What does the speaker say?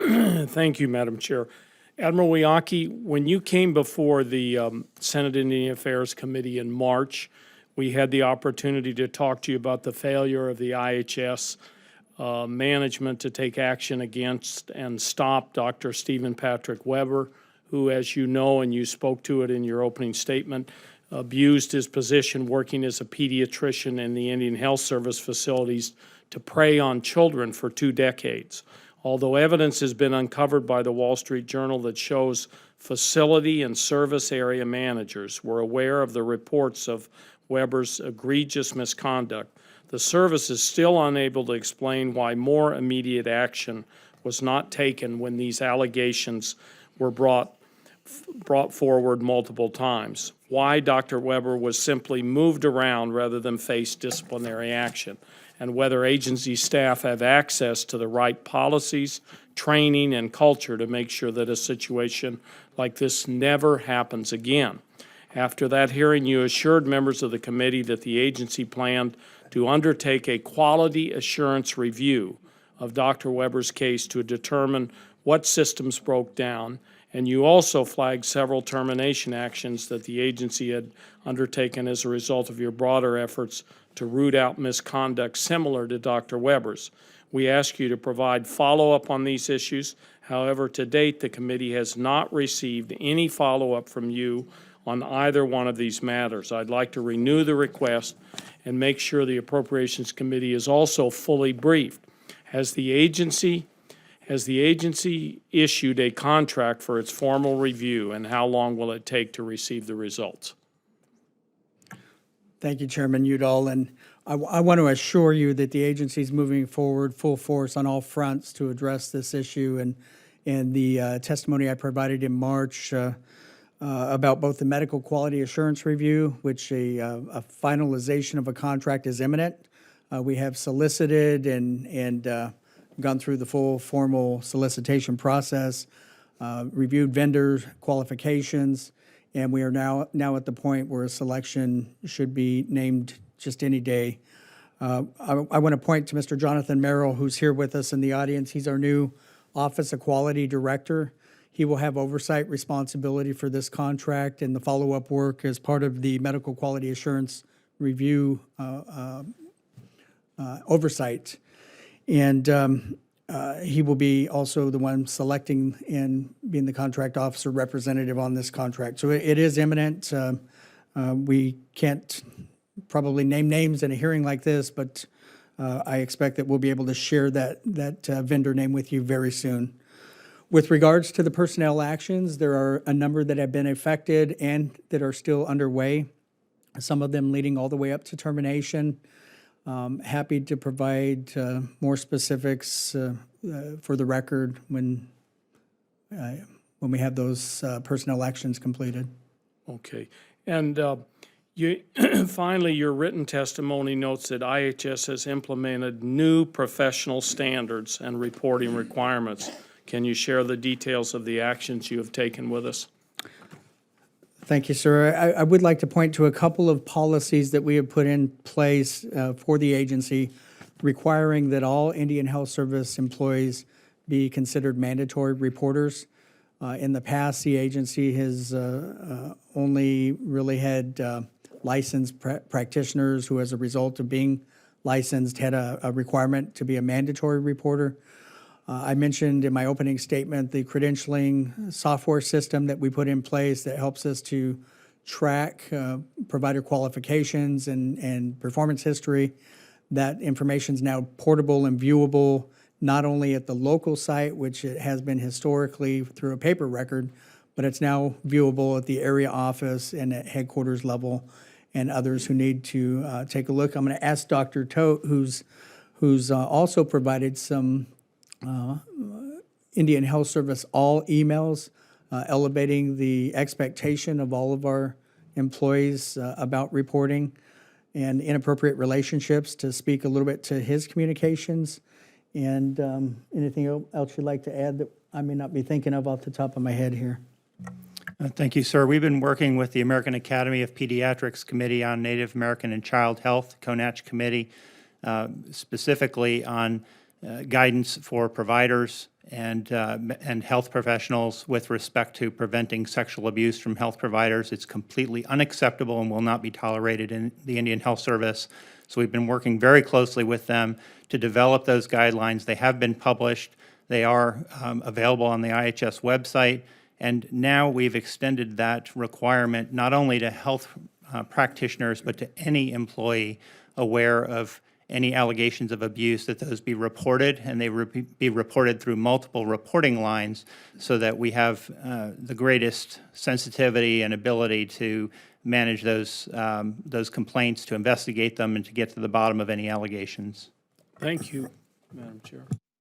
Thank you, Madam Chair. Admiral Wiaki, when you came before the Senate Indian Affairs Committee in March, we had the opportunity to talk to you about the failure of the IHS management to take action against and stop Dr. Stephen Patrick Weber, who, as you know, and you spoke to it in your opening statement, abused his position working as a pediatrician in the Indian Health Service facilities to prey on children for 2 decades. Although evidence has been uncovered by the Wall Street Journal that shows facility and service area managers were aware of the reports of Weber's egregious misconduct, the service is still unable to explain why more immediate action was not taken when these allegations were brought forward multiple times. Why Dr. Weber was simply moved around rather than face disciplinary action, and whether agency staff have access to the right policies, training, and culture to make sure that a situation like this never happens again. After that hearing, you assured members of the committee that the agency planned to undertake a quality assurance review of Dr. Weber's case to determine what systems broke down, and you also flagged several termination actions that the agency had undertaken as a result of your broader efforts to root out misconduct similar to Dr. Weber's. We ask you to provide follow-up on these issues. However, to date, the committee has not received any follow-up from you on either one of these matters. I'd like to renew the request and make sure the Appropriations Committee is also fully briefed. Has the agency issued a contract for its formal review, and how long will it take to receive the results? Thank you, Chairman Udall. And I want to assure you that the agency is moving forward full force on all fronts to address this issue. And the testimony I provided in March about both the medical quality assurance review, which a finalization of a contract is imminent. We have solicited and gone through the full formal solicitation process, reviewed vendor qualifications, and we are now at the point where a selection should be named just any day. I want to point to Mr. Jonathan Merrill, who's here with us in the audience. He's our new Office of Quality Director. He will have oversight responsibility for this contract and the follow-up work as part of the medical quality assurance review oversight. And he will be also the one selecting and being the contract officer representative on this contract. So it is imminent. We can't probably name names in a hearing like this, but I expect that we'll be able to share that vendor name with you very soon. With regards to the personnel actions, there are a number that have been affected and that are still underway, some of them leading all the way up to termination. Happy to provide more specifics for the record when we have those personnel actions completed. Okay. And finally, your written testimony notes that IHS has implemented new professional standards and reporting requirements. Can you share the details of the actions you have taken with us? Thank you, sir. I would like to point to a couple of policies that we have put in place for the agency requiring that all Indian Health Service employees be considered mandatory reporters. In the past, the agency has only really had licensed practitioners who, as a result of being licensed, had a requirement to be a mandatory reporter. I mentioned in my opening statement the credentialing software system that we put in place that helps us to track provider qualifications and performance history. That information is now portable and viewable, not only at the local site, which it has been historically through a paper record, but it's now viewable at the area office and at headquarters level, and others who need to take a look. I'm going to ask Dr. Tote, who's also provided some Indian Health Service all emails elevating the expectation of all of our employees about reporting and inappropriate relationships, to speak a little bit to his communications. And anything else you'd like to add that I may not be thinking of off the top of my head here? Thank you, sir. We've been working with the American Academy of Pediatrics Committee on Native American and Child Health, CONACH Committee, specifically on guidance for providers and health professionals with respect to preventing sexual abuse from health providers. It's completely unacceptable and will not be tolerated in the Indian Health Service. So we've been working very closely with them to develop those guidelines. They have been published. They are available on the IHS website. And now we've extended that requirement not only to health practitioners, but to any employee aware of any allegations of abuse, that those be reported, and they be reported through multiple reporting lines, so that we have the greatest sensitivity and ability to manage those complaints, to investigate them, and to get to the bottom of any allegations. Thank you, Madam Chair.